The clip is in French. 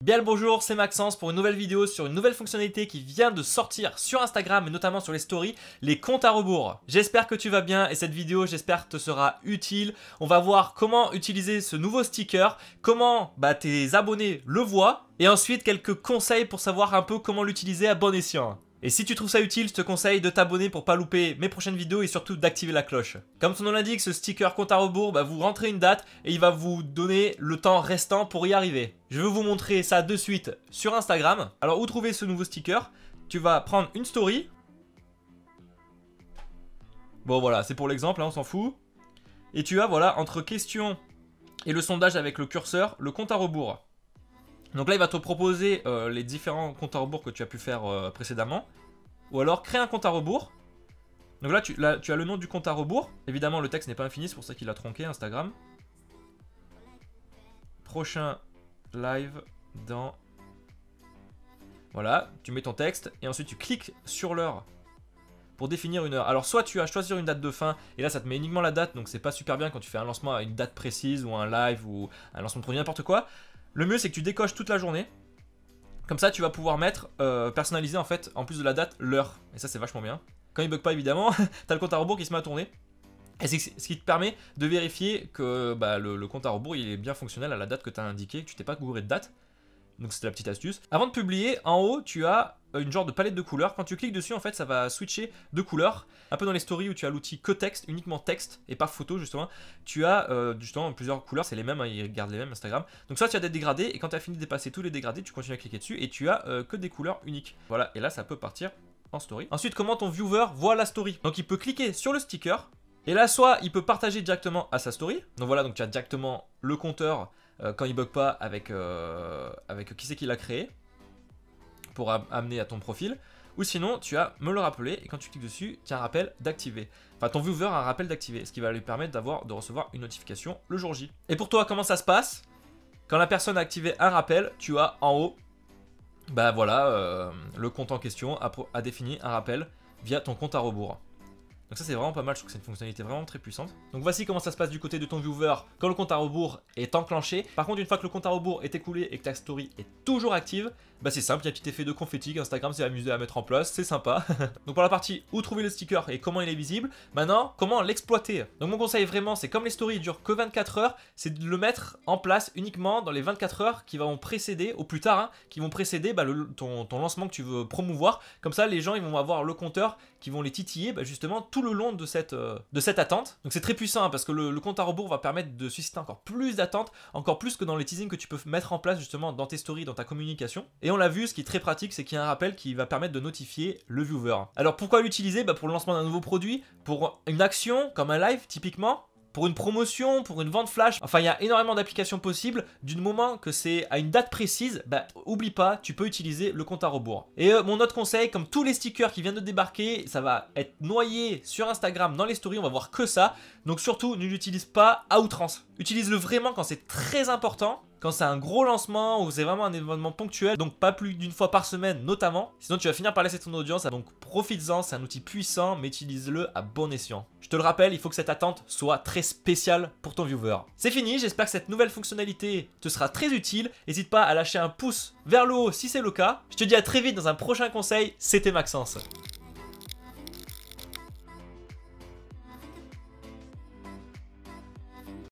Bien le bonjour, c'est Maxence pour une nouvelle vidéo sur une nouvelle fonctionnalité qui vient de sortir sur Instagram et notamment sur les stories, les comptes à rebours. J'espère que tu vas bien et cette vidéo j'espère te sera utile. On va voir comment utiliser ce nouveau sticker, comment tes abonnés le voient et ensuite quelques conseils pour savoir un peu comment l'utiliser à bon escient. Et si tu trouves ça utile, je te conseille de t'abonner pour pas louper mes prochaines vidéos et surtout d'activer la cloche. Comme son nom l'indique, ce sticker compte à rebours, vous rentrez une date et il va vous donner le temps restant pour y arriver. Je vais vous montrer ça de suite sur Instagram. Alors où trouver ce nouveau sticker? Tu vas prendre une story. Bon voilà, c'est pour l'exemple, on s'en fout. Et tu as voilà, entre question et le sondage avec le curseur, le compte à rebours. Donc là, il va te proposer les différents comptes à rebours que tu as pu faire précédemment. Ou alors, créer un compte à rebours. Donc là, tu as le nom du compte à rebours. Évidemment, le texte n'est pas infini, c'est pour ça qu'il a tronqué Instagram. Prochain live dans... Voilà, tu mets ton texte et ensuite tu cliques sur l'heure pour définir une heure. Alors soit tu as choisi une date de fin et là ça te met uniquement la date, donc c'est pas super bien quand tu fais un lancement à une date précise ou un live ou un lancement de produit, n'importe quoi. Le mieux c'est que tu décoches toute la journée. Comme ça tu vas pouvoir mettre, personnaliser en fait, en plus de la date, l'heure. Et ça c'est vachement bien. Quand il bug pas évidemment, t'as le compte à rebours qui se met à tourner. Et c'est ce qui te permet de vérifier que le compte à rebours il est bien fonctionnel à la date que tu as indiqué, que tu t'es pas gouré de date. Donc c'était la petite astuce. Avant de publier, en haut tu as une genre de palette de couleurs. Quand tu cliques dessus en fait ça va switcher de couleurs. Un peu dans les stories où tu as l'outil que texte, uniquement texte et pas photo justement. Tu as justement plusieurs couleurs, c'est les mêmes, ils gardent les mêmes Instagram. Donc soit tu as des dégradés et quand tu as fini de dépasser tous les dégradés tu continues à cliquer dessus et tu as que des couleurs uniques. Voilà, et là ça peut partir en story. Ensuite comment ton viewer voit la story. Donc il peut cliquer sur le sticker. Et là soit il peut partager directement à sa story. Donc voilà, donc tu as directement le compteur quand il bug pas avec qui c'est qui l'a créé pour amener à ton profil. Ou sinon tu as me le rappeler et quand tu cliques dessus tu as un rappel d'activer. Enfin ton viewer a un rappel d'activer, ce qui va lui permettre de recevoir une notification le jour J. Et pour toi comment ça se passe? Quand la personne a activé un rappel, tu as en haut le compte en question a défini un rappel via ton compte à rebours. Donc ça c'est vraiment pas mal, je trouve que c'est une fonctionnalité vraiment très puissante. Donc voici comment ça se passe du côté de ton viewer quand le compte à rebours est enclenché. Par contre une fois que le compte à rebours est écoulé et que ta story est toujours active, c'est simple, il y a un petit effet de confetti qu'Instagram s'est amusé à mettre en place, c'est sympa. Donc pour la partie où trouver le sticker et comment il est visible, maintenant comment l'exploiter. Donc mon conseil vraiment c'est comme les stories durent que 24 heures, c'est de le mettre en place uniquement dans les 24 heures qui vont précéder, au plus tard, qui vont précéder ton lancement que tu veux promouvoir. Comme ça les gens ils vont avoir le compteur qui vont les titiller justement tout le long de cette attente. Donc c'est très puissant parce que le compte à rebours va permettre de susciter encore plus d'attentes, encore plus que dans les teasings que tu peux mettre en place justement dans tes stories, dans ta communication. Et on l'a vu, ce qui est très pratique, c'est qu'il y a un rappel qui va permettre de notifier le viewer. Alors pourquoi l'utiliser? Pour le lancement d'un nouveau produit, pour une action comme un live typiquement, pour une promotion, pour une vente flash, enfin il y a énormément d'applications possibles. Du moment que c'est à une date précise, oublie pas, tu peux utiliser le compte à rebours. Et mon autre conseil, comme tous les stickers qui viennent de débarquer, ça va être noyé sur Instagram dans les stories, on va voir que ça. Donc surtout, ne l'utilise pas à outrance. Utilise-le vraiment quand c'est très important, quand c'est un gros lancement ou c'est vraiment un événement ponctuel, donc pas plus d'une fois par semaine notamment. Sinon tu vas finir par laisser ton audience, donc profites-en, c'est un outil puissant, mais utilise-le à bon escient. Je te le rappelle, il faut que cette attente soit très spéciale pour ton viewer. C'est fini, j'espère que cette nouvelle fonctionnalité te sera très utile. N'hésite pas à lâcher un pouce vers le haut si c'est le cas. Je te dis à très vite dans un prochain conseil, c'était Maxence.